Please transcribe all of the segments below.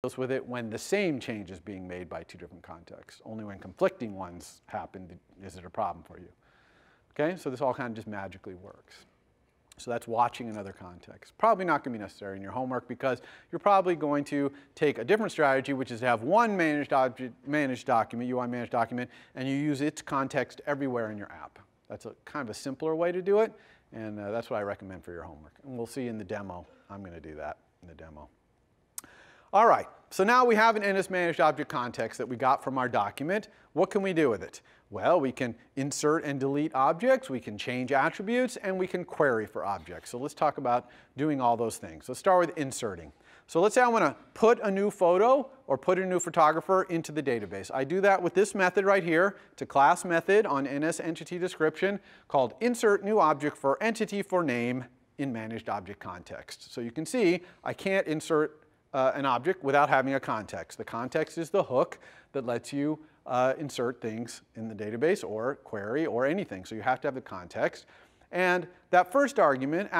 deals with it when the same change is being made by two different contexts. Only when conflicting ones happen is it a problem for you. Okay, so this all kind of just magically works. So that's watching another context. Probably not going to be necessary in your homework because you're probably going to take a different strategy, which is to have one managed document, UI managed document, and you use its context everywhere in your app. That's kind of a simpler way to do it, and that's what I recommend for your homework. And we'll see in the demo. I'm going to do that in the demo. All right, so now we have an NS managed object context that we got from our document. What can we do with it? Well, we can insert and delete objects, we can change attributes, and we can query for objects. So let's talk about doing all those things. Let's start with inserting. So let's say I want to put a new photo or put a new photographer into the database. I do that with this method right here. It's a class method on NS entity description called insert new object for entity for name in managed object context. So you can see I can't insert an object without having a context. The context is the hook that lets you insert things in the database or query or anything. So you have to have the context. And that first argument,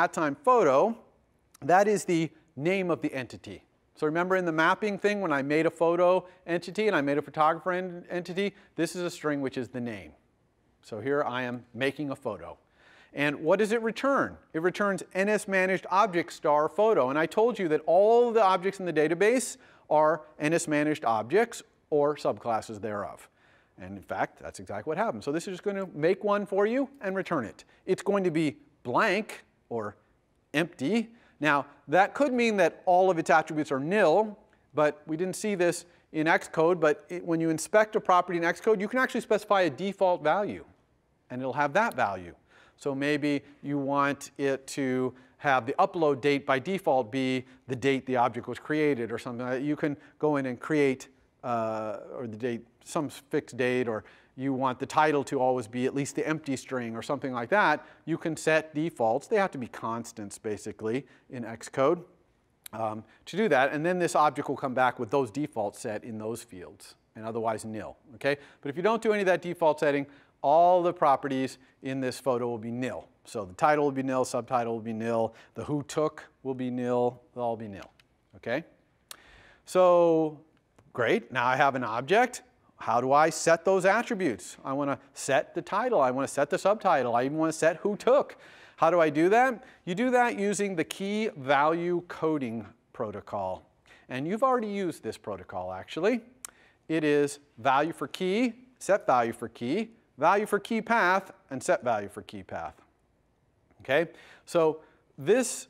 @photo, that is the name of the entity. So remember in the mapping thing when I made a photo entity and I made a photographer entity, this is a string which is the name. So here I am making a photo. And what does it return? It returns NS managed object star photo. And I told you that all the objects in the database are NS managed objects or subclasses thereof. And in fact, that's exactly what happens. So this is just going to make one for you and return it. It's going to be blank or empty. Now, that could mean that all of its attributes are nil, but we didn't see this in Xcode. But when you inspect a property in Xcode, you can actually specify a default value, and it'll have that value. So maybe you want it to have the upload date by default be the date the object was created or something like that. You can go in and create or the date, some fixed date, or you want the title to always be at least the empty string or something like that. You can set defaults. They have to be constants basically in Xcode to do that. And then this object will come back with those defaults set in those fields and otherwise nil. Okay? But if you don't do any of that default setting, all the properties in this photo will be nil. So the title will be nil, subtitle will be nil, the who took will be nil, they'll all be nil. Okay? So great, now I have an object. How do I set those attributes? I want to set the title, I want to set the subtitle, I even want to set who took. How do I do that? You do that using the key value coding protocol. And you've already used this protocol actually. It is value for key, set value for key path, and set value for key path. Okay? So this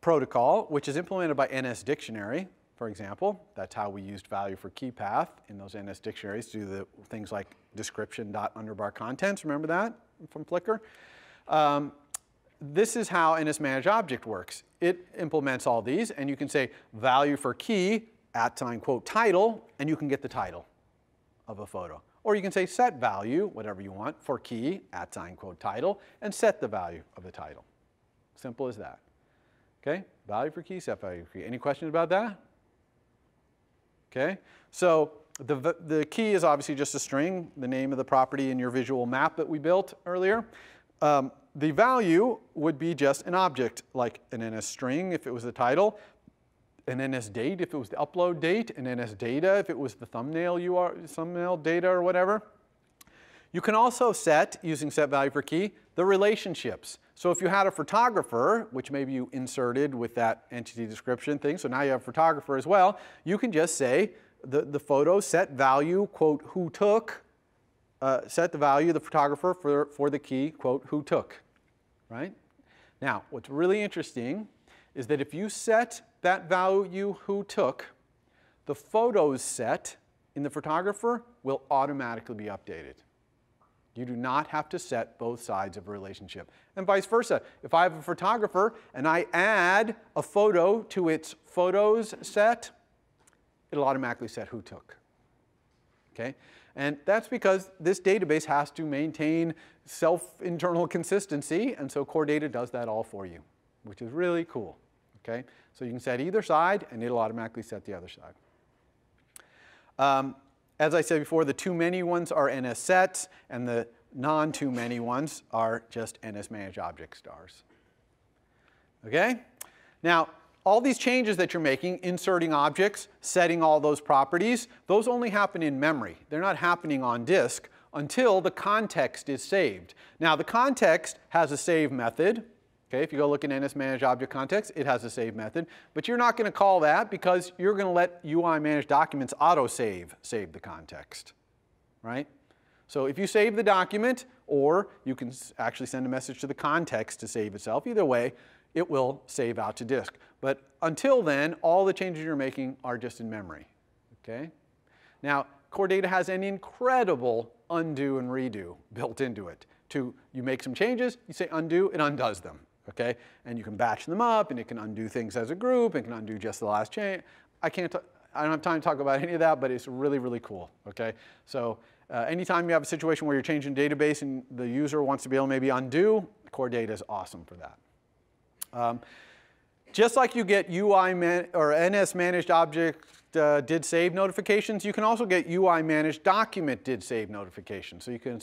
protocol, which is implemented by NS Dictionary, for example, that's how we used value for key path in those NS dictionaries to do the things like description.underbar contents. Remember that from Flickr? This is how NS managed object works. It implements all these, and you can say value for key @ title, and you can get the title of a photo. Or you can say set value, whatever you want, for key @ title, and set the value of the title. Simple as that. Okay? Value for key, set value for key. Any questions about that? Okay? So the key is obviously just a string, the name of the property in your visual map that we built earlier. The value would be just an object, like an NS string if it was the title, an NS date if it was the upload date, an NS data if it was the thumbnail data or whatever. You can also set, using set value for key, the relationships. So if you had a photographer, which maybe you inserted with that entity description thing, so now you have a photographer as well, you can just say the photo set value, quote, who took, set the value of the photographer for the key, quote, who took, right? Now, what's really interesting is that if you set that value who took, the photos set in the photographer will automatically be updated. You do not have to set both sides of a relationship. And vice versa. If I have a photographer and I add a photo to its photos set, it'll automatically set who took. Okay? And that's because this database has to maintain self-internal consistency, and so Core Data does that all for you, which is really cool. Okay? So you can set either side, and it'll automatically set the other side. As I said before, the too many ones are NS sets, and the non-too many ones are just NS managed object stars. Okay? Now, all these changes that you're making, inserting objects, setting all those properties, those only happen in memory. They're not happening on disk until the context is saved. Now, the context has a save method. Okay, if you go look at NSManageObject context, it has a save method. But you're not going to call that because you're going to let UI-managedDocuments autosave save the context, right? So if you save the document, or you can actually send a message to the context to save itself, either way, it will save out to disk. But until then, all the changes you're making are just in memory, okay? Now, Core Data has an incredible undo and redo built into it. You make some changes, you say undo, it undoes them, okay? And you can batch them up, and it can undo things as a group, it can undo just the last change. I don't have time to talk about any of that, but it's really, really cool, okay? So anytime you have a situation where you're changing database and the user wants to be able to maybe undo, Core Data is awesome for that. Just like you get NSManagedObject did save notifications, you can also get UI-managedDocument did save notifications. So you can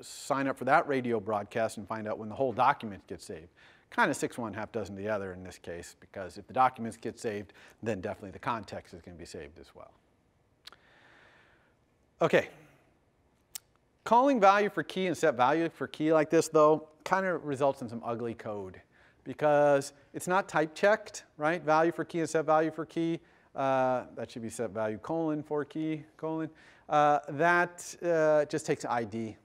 sign up for that radio broadcast and find out when the whole document gets saved. Kind of 6 one, half dozen the other in this case, because if the documents get saved, then definitely the context is going to be saved as well. Okay. Calling value for key and set value for key like this, though, kind of results in some ugly code because it's not type checked, right? Value for key and set value for key. That should be set value colon for key colon. That just takes ID,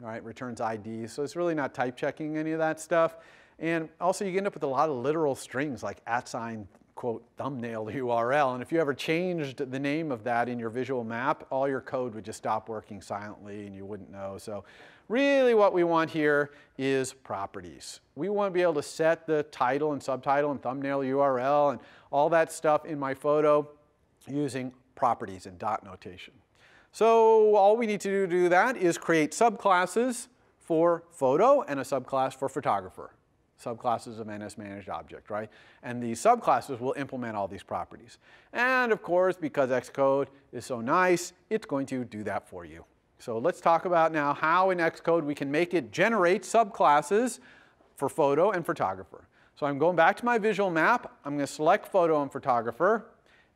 right? Returns ID. So it's really not type checking any of that stuff. And also you end up with a lot of literal strings like @ quote thumbnail URL. And if you ever changed the name of that in your visual map, all your code would just stop working silently and you wouldn't know. So really what we want here is properties. We want to be able to set the title and subtitle and thumbnail URL and all that stuff in my photo using properties and dot notation. So all we need to do that is create subclasses for photo and a subclass for photographer. Subclasses of NSManagedObject, right? And these subclasses will implement all these properties. And of course, because Xcode is so nice, it's going to do that for you. So let's talk about now how in Xcode we can make it generate subclasses for photo and photographer. So I'm going back to my visual map. I'm going to select photo and photographer.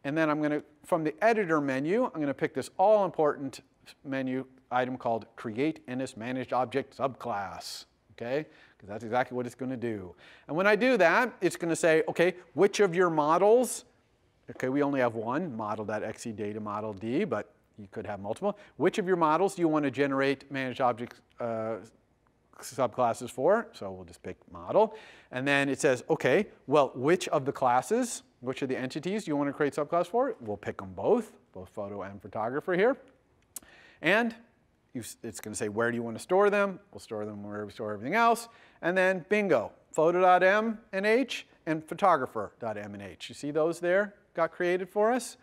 And then I'm going to, from the editor menu, I'm going to pick this all-important menu item called Create NSManagedObject Subclass. Okay? Because that's exactly what it's going to do. And when I do that, it's going to say, okay, which of your models, okay, we only have one, model.xe data model D, but you could have multiple. Which of your models do you want to generate managed object subclasses for? So we'll just pick model. And then it says, okay, well, which of the classes, which of the entities do you want to create subclass for? We'll pick them both photo and photographer here. And it's going to say, where do you want to store them? We'll store them where we store everything else. And then, bingo, photo.m and h and photographer.m and h. You see those there got created for us?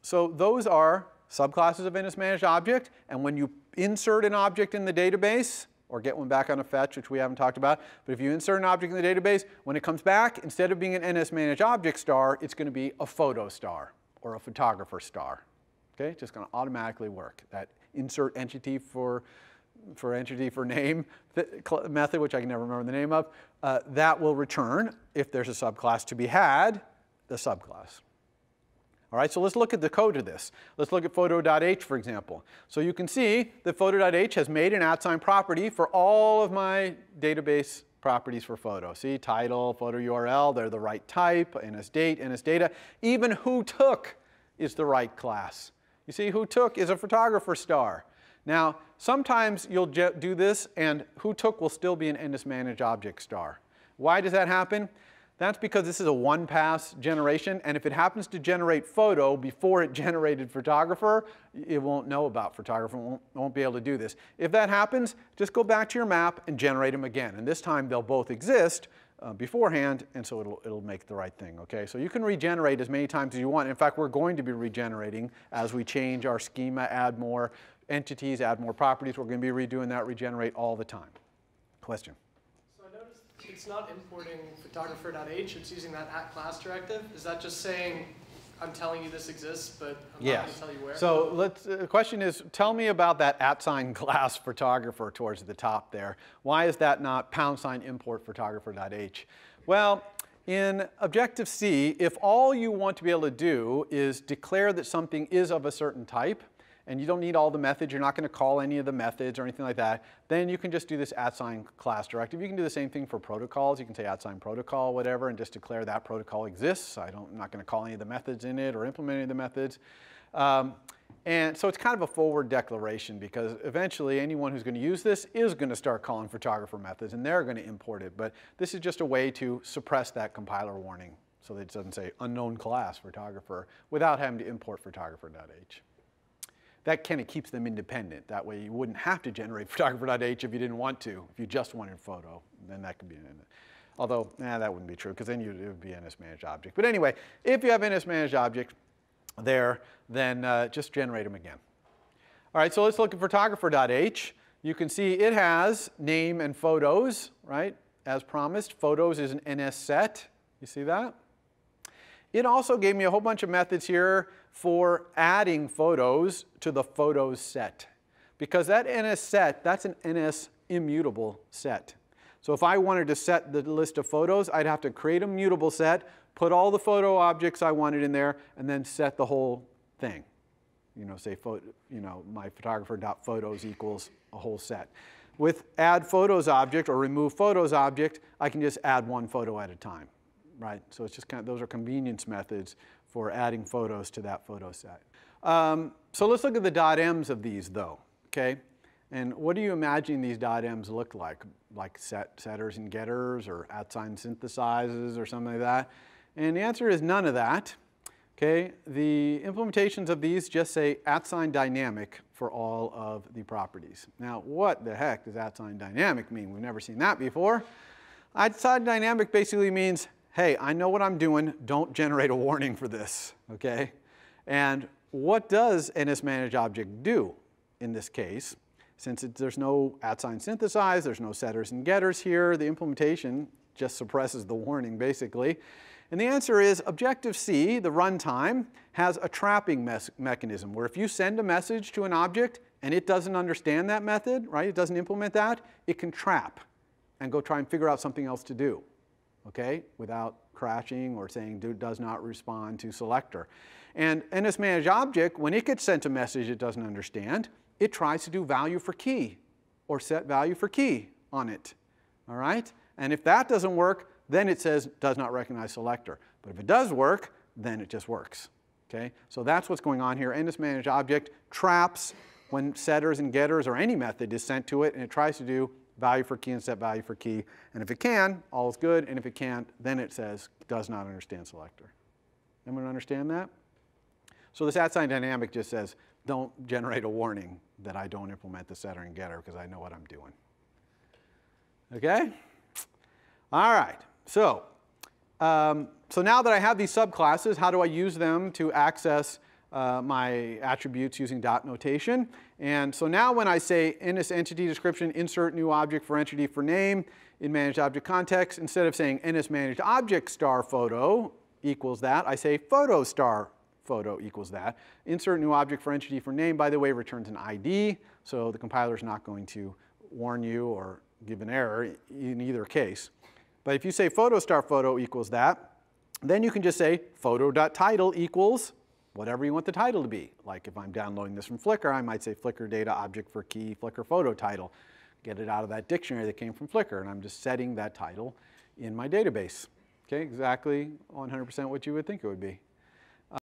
So those are subclasses of NSManagedObject. And when you insert an object in the database, or get one back on a fetch, which we haven't talked about, but if you insert an object in the database, when it comes back, instead of being an NSManagedObject star, it's going to be a photo star or a photographer star. Okay, it's just going to automatically work. That insert entity for entity for name method, which I can never remember the name of, that will return, if there's a subclass to be had, the subclass. All right, so let's look at the code of this. Let's look at photo.h, for example. So you can see that photo.h has made an @ property for all of my database properties for photo. See, title, photo URL, they're the right type, NSDate, NSData. Even whotook is the right class. You see, whotook is a photographer star. Now, sometimes you'll do this, and whotook will still be an NSManagedObject star. Why does that happen? That's because this is a one-pass generation, and if it happens to generate photo before it generated photographer, it won't know about photographer, won't be able to do this. If that happens, just go back to your map and generate them again. And this time, they'll both exist beforehand, and so it'll make the right thing, okay? So you can regenerate as many times as you want. In fact, we're going to be regenerating as we change our schema, add more entities, add more properties. We're going to be redoing that regenerate all the time. Question? So I noticed it's not importing photographer.h, it's using that @class directive. Is that just saying, I'm telling you this exists, but I'm not going to tell you where? So the question is, tell me about that @class photographer towards the top there. Why is that not # import photographer.h? Well, In Objective-C, if all you want to be able to do is declare that something is of a certain type, and you don't need all the methods, you're not going to call any of the methods or anything like that, then you can just do this @sign class directive. You can do the same thing for protocols. You can say @sign protocol, whatever, and just declare that protocol exists. I'm not going to call any of the methods in it or implement any of the methods. And so it's kind of a forward declaration, because eventually anyone who's going to use this is going to start calling photographer methods, and they're going to import it. But this is just a way to suppress that compiler warning so that it doesn't say unknown class photographer without having to import photographer.h. That kind of keeps them independent. That way you wouldn't have to generate photographer.h if you didn't want to. If you just wanted photo, then that could be in it. Although, that wouldn't be true, because then it would be NSManaged object. But anyway, if you have NSManaged object there, then just generate them again. All right, so let's look at photographer.h. You can see it has name and photos, right? As promised, photos is an NS set. You see that? It also gave me a whole bunch of methods here for adding photos to the photos set. Because that NS set, that's an NS immutable set. So if I wanted to set the list of photos, I'd have to create a mutable set, put all the photo objects I wanted in there, and then set the whole thing. Say, my photographer.photos equals a whole set. With add photos object or remove photos object, I can just add one photo at a time, right? So it's just those are convenience methods for adding photos to that photo set. So let's look at the .m's of these, though, okay? And what do you imagine these .m's look like? Like setters and getters, or @sign synthesizes, or something like that? And the answer is none of that. Okay, the implementations of these just say @sign dynamic for all of the properties. Now, what the heck does @sign dynamic mean? We've never seen that before. @sign dynamic basically means, hey, I know what I'm doing. Don't generate a warning for this. Okay, and what does NSManaged object do in this case? Since there's no @sign synthesize, there's no setters and getters here, the implementation just suppresses the warning basically. And the answer is Objective-C, the runtime, has a trapping mechanism where if you send a message to an object and it doesn't understand that method, right, it doesn't implement that, it can trap and go try and figure out something else to do, okay, without crashing or saying does not respond to selector. And NSManaged object, when it gets sent a message it doesn't understand, it tries to do value for key or set value for key on it, all right? And if that doesn't work, then it says does not recognize selector. But if it does work, then it just works. Okay? So that's what's going on here. NSManaged object traps when setters and getters or any method is sent to it, and it tries to do value for key and set value for key. And if it can, all is good. And if it can't, then it says does not understand selector. Anyone understand that? So this @sign dynamic just says don't generate a warning that I don't implement the setter and getter because I know what I'm doing. Okay? All right. So now that I have these subclasses, how do I use them to access my attributes using dot notation? And so now when I say in this entity description, insert new object for entity for name in managed object context, instead of saying NSManaged object star photo equals that, I say photo star photo equals that. Insert new object for entity for name, by the way, returns an ID, so the compiler is not going to warn you or give an error in either case. But if you say photo star photo equals that, then you can just say photo.title equals whatever you want the title to be. Like if I'm downloading this from Flickr, I might say Flickr data object for key Flickr photo title. Get it out of that dictionary that came from Flickr, and I'm just setting that title in my database. Okay, exactly 100% what you would think it would be.